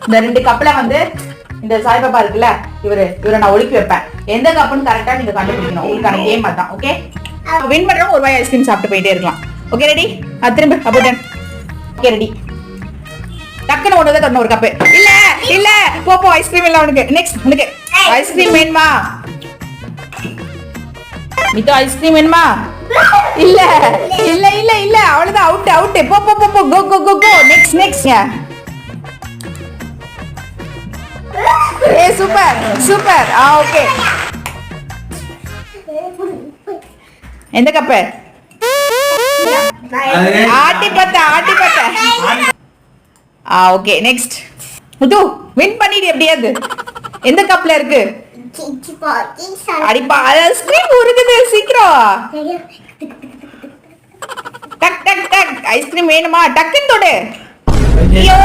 இந்த 2 கப்ல வந்து இந்த சாய்பாபா இருக்குல்ல இவரை நான் ஒழுக்கி வைப்பேன். எந்த கப்புன்னு கரெக்டா நீங்க கண்டுபிடிக்கணும். உங்களுக்கான கேம் அதான். ஓகே, வின் பண்றவங்க ஒரு வாய் ஐஸ்கிரீம் சாப்பிட்டு போயிட்டே இருக்கலாம். Okay ready? திரும்ப அப்போடன். Okay ready? டக்குன்னு ஒன்று தான் ஒரு கப்பு. இல்ல இல்ல போ ஐஸ்கிரீம் இல்ல உனக்கு. நெக்ஸ்ட் உனக்கு ஐஸ்கிரீம் வேணுமா? மித்து ஐஸ்கிரீம் வேணுமா? இல்ல இல்ல இல்ல இல்ல அவ்வளவுதான். Out out. போ போ போ go go go go. Next next. Super super. Okay, எந்த கப்பு? ஆட்டிப்பட்ட ஆட்டிப்பட்ட. Okay next. முத்து வின் பண்ணிடு எப்படியாது. எந்த கப்ல இருக்கு? அடிப்பா ஐஸ்கிரீம் உருகுது சீக்கிரம். டக் டக் டக் ஐஸ்கிரீம் வேணுமா? டக்குன்னு தொடு. ஐயோ